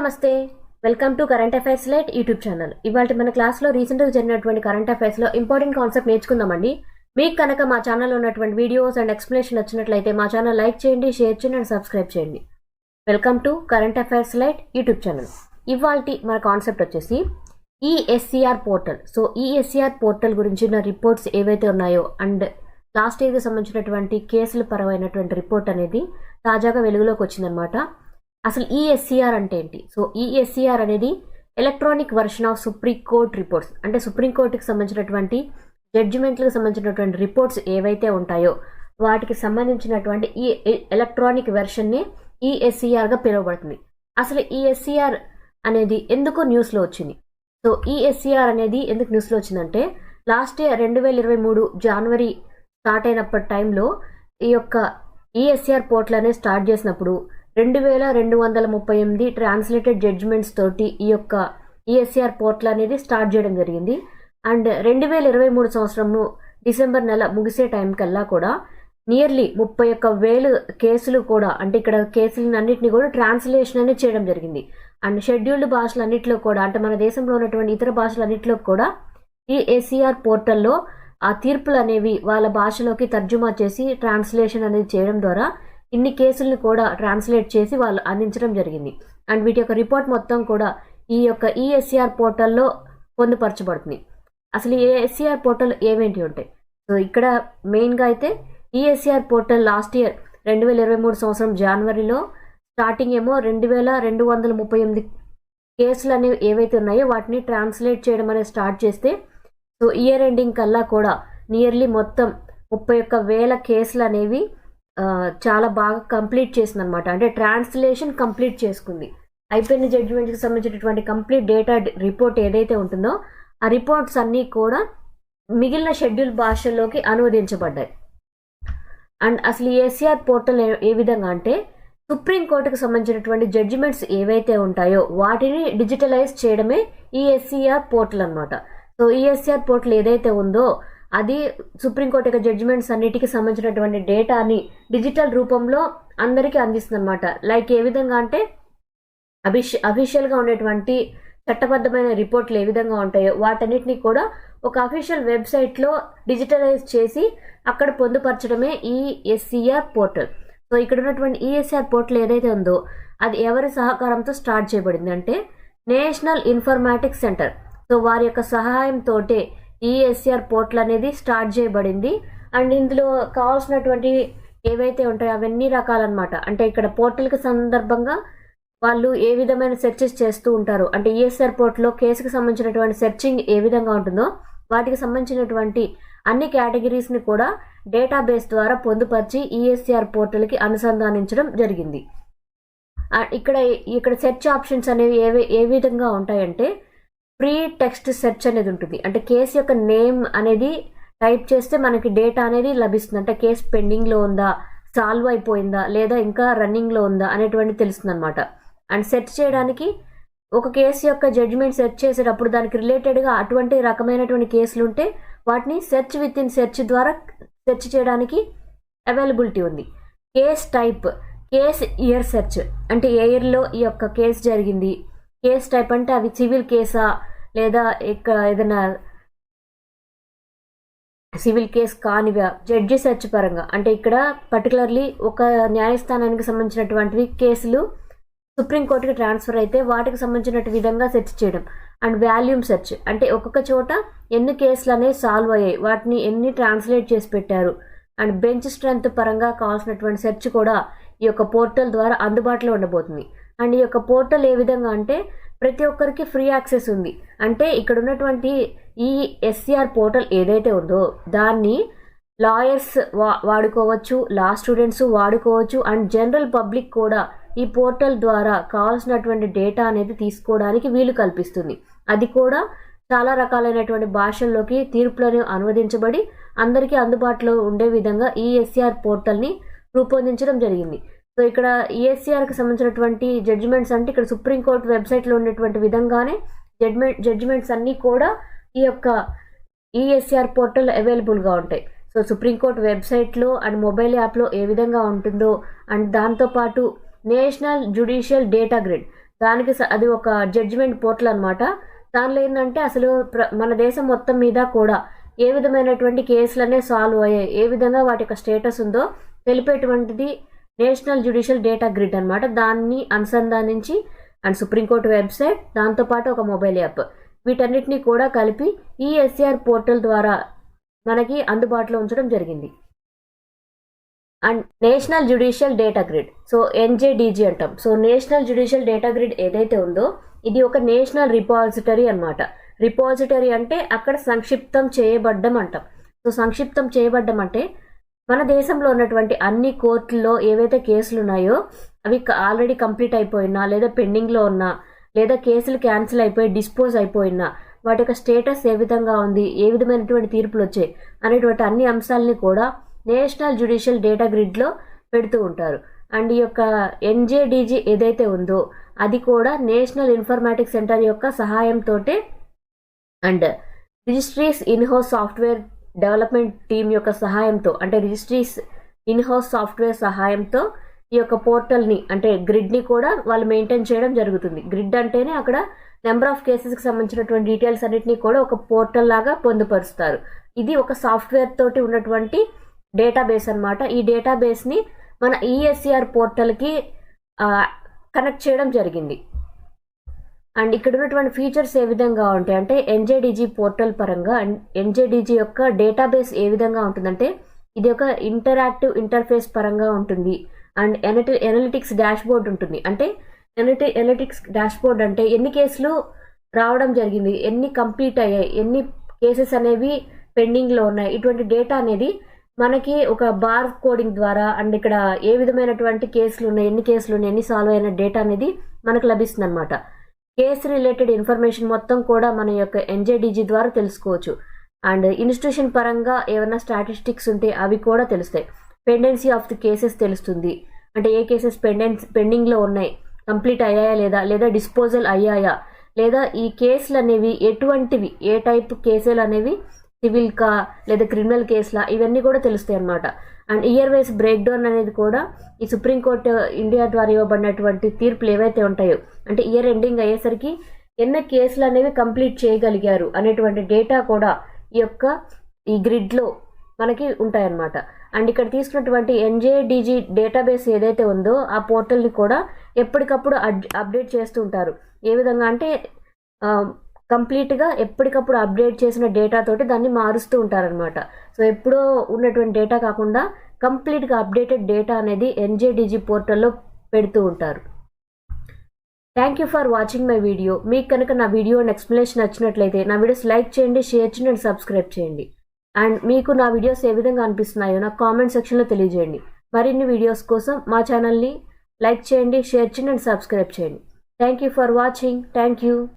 నమస్తే welcome to current affairs light YouTube channel. ఇవాళ మన క్లాస్లో రీసెంట్గా జరిగినటువంటి కరెంట్ అఫైర్స్లో ఇంపార్టెంట్ కాన్సెప్ట్ నేర్చుకుందామండి. మీకు కనుక మా ఛానల్లో ఉన్నటువంటి వీడియోస్ అండ్ ఎక్స్ప్లెనేషన్ వచ్చినట్లయితే మా ఛానల్ లైక్ చేయండి, షేర్ చేయండి అండ్ సబ్స్క్రైబ్ చేయండి. Welcome to current affairs light YouTube channel. ఇవాళ మన కాన్సెప్ట్ వచ్చేసి ఈఎస్సిఆర్ పోర్టల్. సో ఈఎస్సిఆర్ పోర్టల్ గురించిన రిపోర్ట్స్ ఏవైతే ఉన్నాయో అండ్ లాస్ట్ ఇయర్కి సంబంధించినటువంటి కేసుల పరమైనటువంటి రిపోర్ట్ అనేది తాజాగా వెలుగులోకి వచ్చిందనమాట. అసలు ఈఎస్సిఆర్ అంటే ఏంటి? సో ఈఎస్సిఆర్ అనేది electronic version of supreme court reports. అంటే సుప్రీంకోర్టుకి సంబంధించినటువంటి జడ్జిమెంట్లకు సంబంధించినటువంటి రిపోర్ట్స్ ఏవైతే ఉంటాయో వాటికి సంబంధించినటువంటి ఈ ఎలక్ట్రానిక్ వెర్షన్ని ఈఎస్సిఆర్గా పిలువబడుతుంది. అసలు ఈఎస్సిఆర్ అనేది ఎందుకు న్యూస్లో వచ్చింది? సో ఈఎస్సిఆర్ అనేది ఎందుకు న్యూస్లో వచ్చిందంటే లాస్ట్ ఇయర్ 2023 జనవరి స్టార్ట్ అయినప్పటి టైంలో ఈ యొక్క ఈఎస్సిఆర్ పోర్టల్ అనేది స్టార్ట్ చేసినప్పుడు 2238 ట్రాన్స్లేటెడ్ జడ్జిమెంట్స్ తోటి ఈ యొక్క ఈఎస్సిఆర్ పోర్టల్ అనేది స్టార్ట్ చేయడం జరిగింది. అండ్ 2023 సంవత్సరము డిసెంబర్ నెల ముగిసే టైం కల్లా కూడా నియర్లీ 31,000 కేసులు కూడా, అంటే ఇక్కడ కేసులన్నింటినీ కూడా ట్రాన్స్లేషన్ అనేది చేయడం జరిగింది. అండ్ షెడ్యూల్డ్ భాషలన్నింటిలో కూడా, అంటే మన దేశంలో ఉన్నటువంటి ఇతర భాషలన్నింటిలో కూడా ఈ ఈఎస్సిఆర్ పోర్టల్లో ఆ తీర్పులు అనేవి వాళ్ళ భాషలోకి తర్జుమా చేసి ట్రాన్స్లేషన్ అనేది చేయడం ద్వారా ఇన్ని కేసులను కూడా ట్రాన్స్లేట్ చేసి వాళ్ళు అందించడం జరిగింది. అండ్ వీటి యొక్క రిపోర్ట్ మొత్తం కూడా ఈ యొక్క ఈఎస్సిఆర్ పోర్టల్లో పొందుపరచబడుతుంది. అసలు ఈఎస్సిఆర్ పోర్టల్ ఏమేంటి ఉంటాయి? సో ఇక్కడ మెయిన్గా అయితే ఈఎస్సిఆర్ పోర్టల్ లాస్ట్ ఇయర్ 2023 సంవత్సరం జనవరిలో స్టార్టింగ్ ఏమో 2238 కేసులు అనేవి ఏవైతే ఉన్నాయో వాటిని ట్రాన్స్లేట్ చేయడం అనేది స్టార్ట్ చేస్తే, సో ఇయర్ ఎండింగ్ కల్లా కూడా నియర్లీ మొత్తం 31,000 కేసులు అనేవి చాలా బాగా కంప్లీట్ చేసింది అనమాట. అంటే ట్రాన్స్లేషన్ కంప్లీట్ చేసుకుంది. అయిపోయిన జడ్జిమెంట్కి సంబంధించినటువంటి కంప్లీట్ డేటా రిపోర్ట్ ఏదైతే ఉంటుందో ఆ రిపోర్ట్స్ అన్నీ కూడా మిగిలిన షెడ్యూల్ భాషల్లోకి అనువదించబడ్డాయి. అండ్ అసలు ఈఎస్సిఆర్ పోర్టల్ ఏ విధంగా అంటే సుప్రీంకోర్టుకు సంబంధించినటువంటి జడ్జిమెంట్స్ ఏవైతే ఉంటాయో వాటిని డిజిటలైజ్ చేయడమే ఈఎస్సిఆర్ పోర్టల్ అనమాట. సో ఈఎస్సిఆర్ పోర్టల్ ఏదైతే ఉందో అది సుప్రీంకోర్టు యొక్క జడ్జిమెంట్స్ అన్నిటికీ సంబంధించినటువంటి డేటాని డిజిటల్ రూపంలో అందరికీ అందిస్తుంది అనమాట. లైక్ ఏ విధంగా అంటే అఫీషియల్గా ఉండేటువంటి చట్టబద్ధమైన రిపోర్ట్లు ఏ విధంగా ఉంటాయో వాటన్నిటిని కూడా ఒక అఫీషియల్ వెబ్సైట్లో డిజిటలైజ్ చేసి అక్కడ పొందుపరచడమే ఈఎస్సిఆర్ పోర్టల్. సో ఇక్కడ ఉన్నటువంటి ఈఎస్సిఆర్ పోర్టల్ ఏదైతే ఉందో అది ఎవరి సహకారంతో స్టార్ట్ చేయబడింది అంటే నేషనల్ ఇన్ఫర్మాటిక్స్ సెంటర్. సో వారి యొక్క సహాయంతో ఈఎస్సిఆర్ పోర్టల్ అనేది స్టార్ట్ చేయబడింది. అండ్ ఇందులో కావాల్సినటువంటి ఏవైతే ఉంటాయో అవన్నీ రకాలన్నమాట. అంటే ఇక్కడ పోర్టల్కి సందర్భంగా వాళ్ళు ఏ విధమైన సెర్చెస్ చేస్తూ ఉంటారు, అంటే ఈఎస్సిఆర్ పోర్టల్లో కేసుకి సంబంధించినటువంటి సెర్చింగ్ ఏ విధంగా ఉంటుందో వాటికి సంబంధించినటువంటి అన్ని కేటగిరీస్ని కూడా డేటాబేస్ ద్వారా పొందుపరిచి ఈఎస్సిఆర్ పోర్టల్కి అనుసంధానించడం జరిగింది. ఇక్కడ సెర్చ్ ఆప్షన్స్ అనేవి ఏ విధంగా ఉంటాయంటే ప్రీ టెక్స్ట్ సెర్చ్ అనేది ఉంటుంది. అంటే కేసు యొక్క నేమ్ అనేది టైప్ చేస్తే మనకి డేటా అనేది లభిస్తుంది. అంటే కేసు పెండింగ్లో ఉందా, సాల్వ్ అయిపోయిందా, లేదా ఇంకా రన్నింగ్లో ఉందా అనేటువంటి తెలుస్తుంది అనమాట. అండ్ సెర్చ్ చేయడానికి ఒక కేసు యొక్క జడ్జిమెంట్ సెర్చ్ చేసేటప్పుడు దానికి రిలేటెడ్గా అటువంటి రకమైనటువంటి కేసులు ఉంటే వాటిని సెర్చ్ విత్ ఇన్ సెర్చ్ ద్వారా సెర్చ్ చేయడానికి అవైలబిలిటీ ఉంది. Case type, case year search, అంటే ఏ ఇయర్లో ఈ యొక్క కేసు జరిగింది. కేస్ టైప్ అంటే అవి సివిల్ కేసా లేదా ఇక్కడ ఏదైనా సివిల్ కేసు కానివా. జడ్జి సెర్చ్ పరంగా అంటే ఇక్కడ పర్టికులర్లీ ఒక న్యాయస్థానానికి సంబంధించినటువంటి కేసులు సుప్రీంకోర్టుకి ట్రాన్స్ఫర్ అయితే వాటికి సంబంధించిన విధంగా సెర్చ్ చేయడం. అండ్ వాల్యూమ్ సెర్చ్ అంటే ఒక్కొక్క చోట ఎన్ని కేసులు అనేవి సాల్వ్ అయ్యాయి, వాటిని ఎన్ని ట్రాన్స్లేట్ చేసి పెట్టారు. అండ్ బెంచ్ స్ట్రెంత్ పరంగా కావాల్సినటువంటి సెర్చ్ కూడా ఈ యొక్క పోర్టల్ ద్వారా అందుబాటులో ఉండబోతుంది. అండ్ ఈ యొక్క పోర్టల్ ఏ విధంగా అంటే ప్రతి ఒక్కరికి ఫ్రీ యాక్సెస్ ఉంది. అంటే ఇక్కడ ఉన్నటువంటి ఈ ఈఎస్సిఆర్ పోర్టల్ ఏదైతే ఉందో దాన్ని లాయర్స్ వాడుకోవచ్చు, లా స్టూడెంట్స్ వాడుకోవచ్చు, అండ్ జనరల్ పబ్లిక్ కూడా ఈ పోర్టల్ ద్వారా కావాల్సినటువంటి డేటా అనేది తీసుకోవడానికి వీలు కల్పిస్తుంది. అది కూడా చాలా రకాలైనటువంటి భాషల్లోకి తీర్పులను అనువదించబడి అందరికీ అందుబాటులో ఉండే విధంగా ఈ ఈఎస్సిఆర్ పోర్టల్ని రూపొందించడం జరిగింది. సో ఇక్కడ ఈఎస్సిఆర్కి సంబంధించినటువంటి జడ్జిమెంట్స్ అంటే ఇక్కడ సుప్రీంకోర్టు వెబ్సైట్లో ఉన్నటువంటి విధంగానే జడ్జిమెంట్స్ అన్నీ కూడా ఈ యొక్క ఈఎస్సిఆర్ పోర్టల్ అవైలబుల్గా ఉంటాయి. సో సుప్రీంకోర్టు వెబ్సైట్లో అండ్ మొబైల్ యాప్లో ఏ విధంగా ఉంటుందో అండ్ దాంతోపాటు నేషనల్ జ్యుడిషియల్ డేటా గ్రిడ్ దానికి అది ఒక జడ్జిమెంట్ పోర్టల్ అనమాట. దానిలో ఏంటంటే అసలు మన దేశం మొత్తం మీద కూడా ఏ విధమైనటువంటి కేసులనే సాల్వ్ అయ్యాయి, ఏ విధంగా వాటి యొక్క స్టేటస్ ఉందో తెలిపేటువంటిది నేషనల్ జ్యుడిషియల్ డేటా గ్రిడ్ అనమాట. దాన్ని అనుసంధానించి అండ్ సుప్రీంకోర్టు వెబ్సైట్, దాంతోపాటు ఒక మొబైల్ యాప్, వీటన్నిటిని కూడా కలిపి ఈ ఎస్ఆర్ పోర్టల్ ద్వారా మనకి అందుబాటులో ఉంచడం జరిగింది. And national judicial data grid, so NJDG అంటాం. So national judicial data grid ఏదైతే ఉందో ఇది ఒక నేషనల్ రిపాజిటరీ అనమాట. రిపాజిటరీ అంటే అక్కడ సంక్షిప్తం చేయబడ్డం అంటాం. సో సంక్షిప్తం చేయబడ్డం అంటే మన దేశంలో ఉన్నటువంటి అన్ని కోర్టుల్లో ఏవైతే కేసులు ఉన్నాయో అవి ఆల్రెడీ కంప్లీట్ అయిపోయినా, లేదా పెండింగ్లో ఉన్నా, లేదా కేసులు క్యాన్సిల్ అయిపోయి డిస్పోజ్ అయిపోయినా వాటి యొక్క స్టేటస్ ఏ విధంగా ఉంది, ఏ విధమైనటువంటి తీర్పులు వచ్చాయి అనేటువంటి అన్ని అంశాలని కూడా నేషనల్ జ్యుడిషియల్ డేటా గ్రిడ్లో పెడుతూ ఉంటారు. అండ్ ఈ యొక్క ఎన్జేడీజీ ఏదైతే ఉందో అది కూడా నేషనల్ ఇన్ఫర్మాటిక్స్ సెంటర్ యొక్క సహాయంతో and registries in-house software development team యొక్క సహాయంతో, అంటే రిజిస్ట్రీస్ ఇన్హౌస్ సాఫ్ట్వేర్ సహాయంతో ఈ యొక్క పోర్టల్ని అంటే గ్రిడ్ని కూడా వాళ్ళు మెయింటైన్ చేయడం జరుగుతుంది. గ్రిడ్ అంటేనే అక్కడ నెంబర్ ఆఫ్ కేసెస్కి సంబంధించినటువంటి డీటెయిల్స్ అన్నిటినీ కూడా ఒక పోర్టల్ లాగా పొందుపరుస్తారు. ఇది ఒక సాఫ్ట్వేర్ తోటి ఉన్నటువంటి డేటాబేస్ అనమాట. ఈ డేటాబేస్ని మన ఈఎస్సిఆర్ పోర్టల్కి కనెక్ట్ చేయడం జరిగింది. అండ్ ఇక్కడ ఉన్నటువంటి ఫీచర్స్ ఏ విధంగా ఉంటాయి అంటే ఎన్జేడీజీ పోర్టల్ పరంగా ఎన్జేడీజీ యొక్క డేటాబేస్ ఏ విధంగా ఉంటుందంటే ఇది ఒక ఇంటరాక్టివ్ ఇంటర్ఫేస్ పరంగా ఉంటుంది. అండ్ ఎనలిటిక్స్ డాష్ బోర్డ్ ఉంటుంది. అంటే ఎనలిటిక్స్ డాష్ బోర్డ్ అంటే ఎన్ని కేసులు రావడం జరిగింది, ఎన్ని కంప్లీట్ అయ్యాయి, ఎన్ని కేసెస్ అనేవి పెండింగ్లో ఉన్నాయి, ఇటువంటి డేటా అనేది మనకి ఒక బార్ కోడింగ్ ద్వారా అండ్ ఇక్కడ ఏ విధమైనటువంటి కేసులు ఉన్నాయి, ఎన్ని కేసులు ఉన్నాయి, ఎన్ని సాల్వ్ అయిన డేటా అనేది మనకు లభిస్తుంది అనమాట. కేసు రిలేటెడ్ ఇన్ఫర్మేషన్ మొత్తం కూడా మన యొక్క ఎన్జేడీజీ ద్వారా తెలుసుకోవచ్చు. అండ్ ఇన్స్టిట్యూషన్ పరంగా ఏమైనా స్టాటిస్టిక్స్ ఉంటే అవి కూడా తెలుస్తాయి. పెండెన్సీ ఆఫ్ ది కేసెస్ తెలుస్తుంది. అంటే ఏ కేసెస్ పెండింగ్లో ఉన్నాయి, కంప్లీట్ అయ్యాయా లేదా డిస్పోజల్ అయ్యాయా, లేదా ఈ కేసులు అనేవి ఎటువంటివి, ఏ టైప్ కేసులు అనేవి సివిల్ కా లేదా క్రిమినల్ కేసులా, ఇవన్నీ కూడా తెలుస్తాయి అన్నమాట. And year wise break down అనేది కూడా ఈ సుప్రీంకోర్టు ఇండియా ద్వారా ఇవ్వబడినటువంటి తీర్పులు ఏవైతే ఉంటాయో అంటే ఇయర్ ఎండింగ్ అయ్యేసరికి ఎన్ని కేసులు అనేవి కంప్లీట్ చేయగలిగారు అనేటువంటి డేటా కూడా ఈ గ్రిడ్లో మనకి ఉంటాయన్నమాట. అండ్ ఇక్కడ తీసుకున్నటువంటి ఎన్జేడీజీ డేటాబేస్ ఏదైతే ఉందో ఆ పోర్టల్ని కూడా ఎప్పటికప్పుడు అప్డేట్ చేస్తూ ఉంటారు. ఏ విధంగా అంటే కంప్లీట్గా ఎప్పటికప్పుడు అప్డేట్ చేసిన డేటా తోటి దాన్ని మారుస్తూ ఉంటారనమాట. సో ఎప్పుడో ఉన్నటువంటి డేటా కాకుండా కంప్లీట్గా అప్డేటెడ్ డేటా అనేది ఎన్జేడీజీ పోర్టల్లో పెడుతూ ఉంటారు. Thank you for watching my video. మీకు కనుక నా వీడియో ఎక్స్ప్లెనేషన్ నచ్చినట్లయితే నా వీడియోస్ లైక్ చేయండి, షేర్ చేయండి అండ్ సబ్స్క్రైబ్ చేయండి. అండ్ మీకు నా వీడియోస్ ఏ విధంగా అనిపిస్తున్నాయో నాకు కామెంట్ సెక్షన్లో తెలియజేయండి. మరిన్ని వీడియోస్ కోసం మా ఛానల్ని లైక్ చేయండి, షేర్ చేయండి అండ్ సబ్స్క్రైబ్ చేయండి. Thank you for watching. Thank you.